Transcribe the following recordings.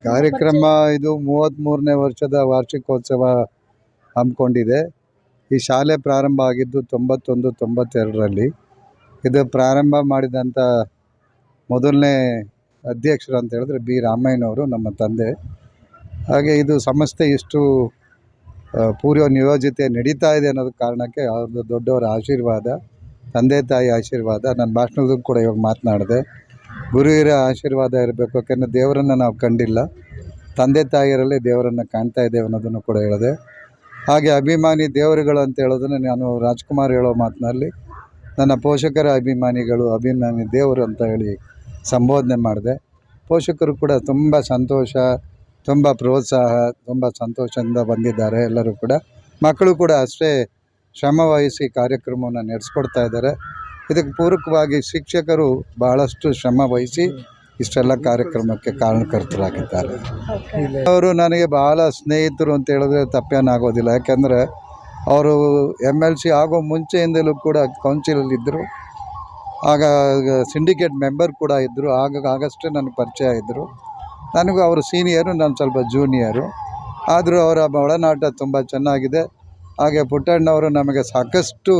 ಕಾರ್ಯಕ್ರಮ ಇದು 33ನೇ ವರ್ಷದ ವಾರ್ಷಿಕೋತ್ಸವ ಹಮ್ಮಿಕೊಂಡಿದೆ. ಈ ಶಾಲೆ ಪ್ರಾರಂಭ ಆಗಿದ್ದು 91-92ರಲ್ಲಿ. ಇದು ಪ್ರಾರಂಭ ಮಾಡಿದಂಥ ಮೊದಲನೇ ಅಧ್ಯಕ್ಷರು ಅಂತ ಹೇಳಿದ್ರೆ ಬಿ ರಾಮಯ್ಯನವರು, ನಮ್ಮ ತಂದೆ. ಹಾಗೆ ಇದು ಸಂಸ್ಥೆ ಇಷ್ಟು ಪೂರ್ವ ನಿಯೋಜಿತ ನಡೀತಾ ಇದೆ ಅನ್ನೋದು ಕಾರಣಕ್ಕೆ ಅವ್ರದ್ದು ದೊಡ್ಡವರ ಆಶೀರ್ವಾದ, ತಂದೆ ತಾಯಿ ಆಶೀರ್ವಾದ. ನನ್ನ ಭಾಷಣದಲ್ಲೂ ಕೂಡ ಇವಾಗ ಮಾತನಾಡಿದೆ, ಗುರು ಹಿರಿಯ ಆಶೀರ್ವಾದ ಇರಬೇಕು. ಯಾಕೆಂದರೆ ದೇವರನ್ನು ನಾವು ಕಂಡಿಲ್ಲ, ತಂದೆ ತಾಯಿಯರಲ್ಲೇ ದೇವರನ್ನು ಕಾಣ್ತಾ ಇದ್ದೇವೆ ಅನ್ನೋದನ್ನು ಕೂಡ ಹೇಳಿದೆ. ಹಾಗೆ ಅಭಿಮಾನಿ ದೇವರುಗಳು ಅಂತ ಹೇಳೋದನ್ನು ನಾನು ರಾಜ್ಕುಮಾರ್ ಹೇಳೋ ಮಾತಿನಲ್ಲಿ ನನ್ನ ಪೋಷಕರ ಅಭಿಮಾನಿಗಳು, ಅಭಿಮಾನಿ ದೇವರು ಅಂತ ಹೇಳಿ ಸಂಬೋಧನೆ ಮಾಡಿದೆ. ಪೋಷಕರು ಕೂಡ ತುಂಬ ಸಂತೋಷ, ತುಂಬ ಪ್ರೋತ್ಸಾಹ, ತುಂಬ ಸಂತೋಷದಿಂದ ಬಂದಿದ್ದಾರೆ. ಎಲ್ಲರೂ ಕೂಡ ಮಕ್ಕಳು ಕೂಡ ಅಷ್ಟೇ ಶ್ರಮವಹಿಸಿ ಕಾರ್ಯಕ್ರಮವನ್ನು ನಡೆಸ್ಕೊಡ್ತಾ ಇದ್ದಾರೆ. ಇದಕ್ಕೆ ಪೂರಕವಾಗಿ ಶಿಕ್ಷಕರು ಬಹಳಷ್ಟು ಶ್ರಮ ವಹಿಸಿ ಇಷ್ಟೆಲ್ಲ ಕಾರ್ಯಕ್ರಮಕ್ಕೆ ಕಾರಣಕರ್ತರಾಗಿದ್ದಾರೆ. ಅವರು ನನಗೆ ಬಹಳ ಸ್ನೇಹಿತರು ಅಂತ ಹೇಳಿದ್ರೆ ತಪ್ಪೇನಾಗೋದಿಲ್ಲ. ಯಾಕೆಂದರೆ ಅವರು MLC ಆಗೋ ಮುಂಚೆಯಿಂದಲೂ ಕೂಡ ಕೌನ್ಸಿಲಲ್ಲಿದ್ದರು. ಆಗ ಸಿಂಡಿಕೇಟ್ ಮೆಂಬರ್ ಕೂಡ ಇದ್ದರು. ಆಗಷ್ಟೇ ನನಗೆ ಪರಿಚಯ ಇದ್ದರು. ನನಗೂ ಅವರು ಸೀನಿಯರು, ನಾನು ಸ್ವಲ್ಪ ಜೂನಿಯರು. ಆದರೂ ಅವರ ಒಡನಾಟ ತುಂಬ ಚೆನ್ನಾಗಿದೆ. ಹಾಗೆ ಪುಟ್ಟಣ್ಣವರು ನಮಗೆ ಸಾಕಷ್ಟು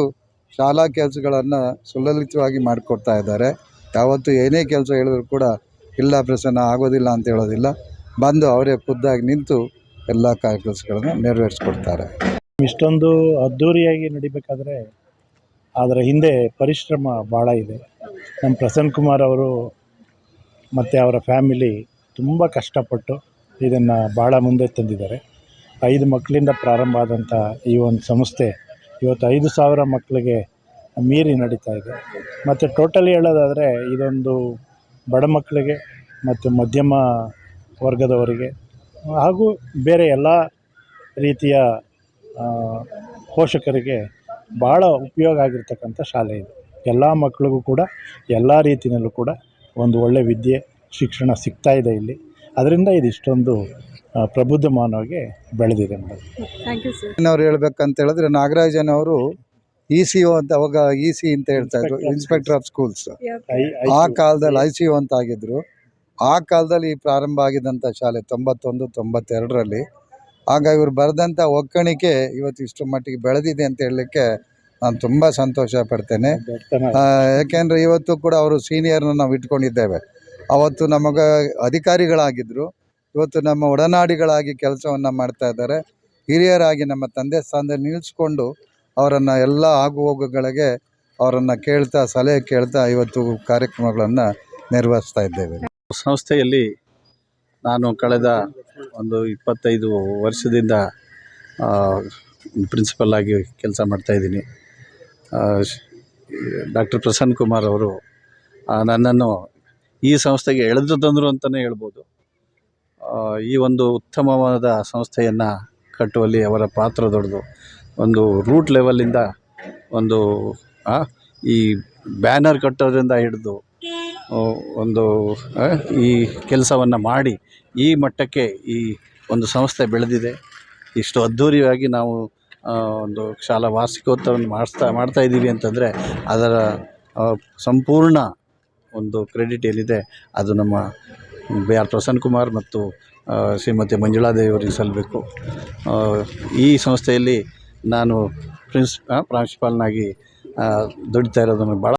ಶಾಲಾ ಕೆಲಸಗಳನ್ನು ಸುಲಲಿತವಾಗಿ ಮಾಡಿಕೊಡ್ತಾ ಇದ್ದಾರೆ. ಯಾವತ್ತೂ ಏನೇ ಕೆಲಸ ಹೇಳಿದ್ರು ಕೂಡ ಇಲ್ಲ ಪ್ರಸನ್ನ ಆಗೋದಿಲ್ಲ ಅಂತ ಹೇಳೋದಿಲ್ಲ, ಬಂದು ಅವರೇ ಖುದ್ದಾಗಿ ನಿಂತು ಎಲ್ಲ ಕೆಲಸಗಳನ್ನು ನೆರವೇರಿಸ್ಕೊಡ್ತಾರೆ. ಇಷ್ಟೊಂದು ಅದ್ಧೂರಿಯಾಗಿ ನಡಿಬೇಕಾದ್ರೆ ಅದರ ಹಿಂದೆ ಪರಿಶ್ರಮ ಭಾಳ ಇದೆ. ನಮ್ಮ ಪ್ರಸನ್ನ ಕುಮಾರ್ ಅವರು ಮತ್ತು ಅವರ ಫ್ಯಾಮಿಲಿ ತುಂಬ ಕಷ್ಟಪಟ್ಟು ಇದನ್ನು ಭಾಳ ಮುಂದೆ ತಂದಿದ್ದಾರೆ. 5 ಮಕ್ಕಳಿಂದ ಪ್ರಾರಂಭ ಆದಂಥ ಈ ಒಂದು ಸಂಸ್ಥೆ ಇವತ್ತು 5,000 ಮಕ್ಕಳಿಗೆ ಮೀರಿ ನಡೀತಾ ಇದೆ. ಮತ್ತು ಟೋಟಲಿ ಹೇಳೋದಾದರೆ ಇದೊಂದು ಬಡ ಮಕ್ಕಳಿಗೆ ಮತ್ತು ಮಧ್ಯಮ ವರ್ಗದವರಿಗೆ ಹಾಗೂ ಬೇರೆ ಎಲ್ಲ ರೀತಿಯ ಪೋಷಕರಿಗೆ ಭಾಳ ಉಪಯೋಗ ಆಗಿರ್ತಕ್ಕಂಥ ಶಾಲೆ ಇದು. ಎಲ್ಲ ಮಕ್ಕಳಿಗೂ ಕೂಡ ಎಲ್ಲ ರೀತಿಯಲ್ಲೂ ಕೂಡ ಒಂದು ಒಳ್ಳೆಯ ವಿದ್ಯೆ, ಶಿಕ್ಷಣ ಸಿಗ್ತಾ ಇದೆ ಇಲ್ಲಿ. ಅದರಿಂದ ಇದು ಇಷ್ಟೊಂದು ಪ್ರಬುದ್ಧಮಾನವಾಗಿ ಬೆಳೆದಿದೆ ಮೇಡಮ್. Thank you sir. ಇನ್ನವ್ರು ಹೇಳ್ಬೇಕಂತ ಹೇಳಿದ್ರೆ ನಾಗರಾಜನವರು ECO ಅಂತ, ಅವಾಗ EC ಅಂತ ಹೇಳ್ತಾ ಇದ್ರು, ಇನ್ಸ್ಪೆಕ್ಟರ್ ಆಫ್ ಸ್ಕೂಲ್ಸ್. ಆ ಕಾಲದಲ್ಲಿ ICO ಅಂತ ಆಗಿದ್ರು. ಆ ಕಾಲದಲ್ಲಿ ಪ್ರಾರಂಭ ಆಗಿದ್ದಂಥ ಶಾಲೆ 91-92ರಲ್ಲಿ. ಆಗ ಇವರು ಬರೆದಂಥ ಒಕ್ಕಣಿಕೆ ಇವತ್ತು ಇಷ್ಟು ಮಟ್ಟಿಗೆ ಬೆಳೆದಿದೆ ಅಂತ ಹೇಳಲಿಕ್ಕೆ ನಾನು ತುಂಬ ಸಂತೋಷ ಪಡ್ತೇನೆ. ಯಾಕೆಂದರೆ ಇವತ್ತು ಕೂಡ ಅವರು ಸೀನಿಯರ್ನ ನಾವು ಇಟ್ಕೊಂಡಿದ್ದೇವೆ. ಅವತ್ತು ನಮಗೆ ಅಧಿಕಾರಿಗಳಾಗಿದ್ದರು, ಇವತ್ತು ನಮ್ಮ ಒಡನಾಡಿಗಳಾಗಿ ಕೆಲಸವನ್ನು ಮಾಡ್ತಾ ಇದ್ದಾರೆ. ಹಿರಿಯರಾಗಿ ನಮ್ಮ ತಂದೆ ಸ್ಥಾನದಲ್ಲಿ ನಿಲ್ಲಿಸ್ಕೊಂಡು ಅವರನ್ನು ಎಲ್ಲ ಆಗು ಹೋಗುಗಳಿಗೆ ಅವರನ್ನು ಕೇಳ್ತಾ, ಸಲಹೆ ಕೇಳ್ತಾ ಇವತ್ತು ಕಾರ್ಯಕ್ರಮಗಳನ್ನು ನಿರ್ವಹಿಸ್ತಾ ಇದ್ದೇವೆ. ಸಂಸ್ಥೆಯಲ್ಲಿ ನಾನು ಕಳೆದ ಒಂದು 25 ವರ್ಷದಿಂದ ಪ್ರಿನ್ಸಿಪಲ್ ಆಗಿ ಕೆಲಸ ಮಾಡ್ತಾಯಿದ್ದೀನಿ. ಡಾಕ್ಟರ್ ಪ್ರಸನ್ನ ಕುಮಾರ್ ಅವರು ನನ್ನನ್ನು ಈ ಸಂಸ್ಥೆಗೆ ಎಳೆದು ತಂದರು ಅಂತಲೇ ಹೇಳ್ಬೋದು. ಈ ಒಂದು ಉತ್ತಮವಾದ ಸಂಸ್ಥೆಯನ್ನು ಕಟ್ಟುವಲ್ಲಿ ಅವರ ಪಾತ್ರ ದೊಡ್ಡದು. ಒಂದು ರೂಟ್ ಲೆವೆಲಿಂದ ಒಂದು ಈ ಬ್ಯಾನರ್ ಕಟ್ಟೋದ್ರಿಂದ ಹಿಡಿದು ಒಂದು ಈ ಕೆಲಸವನ್ನು ಮಾಡಿ ಈ ಮಟ್ಟಕ್ಕೆ ಈ ಒಂದು ಸಂಸ್ಥೆ ಬೆಳೆದಿದೆ. ಇಷ್ಟು ಅದ್ಧೂರಿಯಾಗಿ ನಾವು ಒಂದು ಶಾಲಾ ವಾರ್ಷಿಕೋತ್ಸವವನ್ನು ಮಾಡ್ತಾಯಿದ್ದೀವಿ ಅಂತಂದರೆ ಅದರ ಸಂಪೂರ್ಣ ಒಂದು ಕ್ರೆಡಿಟ್ ಏನಿದೆ ಅದು ನಮ್ಮ B.R. ಪ್ರಸನ್ನ ಕುಮಾರ್ ಮತ್ತು ಶ್ರೀಮತಿ ಮಂಜುಳಾದೇವಿ ಅವರಿಗೆ ಸಲ್ಲಬೇಕು. ಈ ಸಂಸ್ಥೆಯಲ್ಲಿ ನಾನು ಪ್ರಾಂಶುಪಾಲನಾಗಿ ದುಡಿತಾ ಇರೋದನ್ನು ಭಾಳ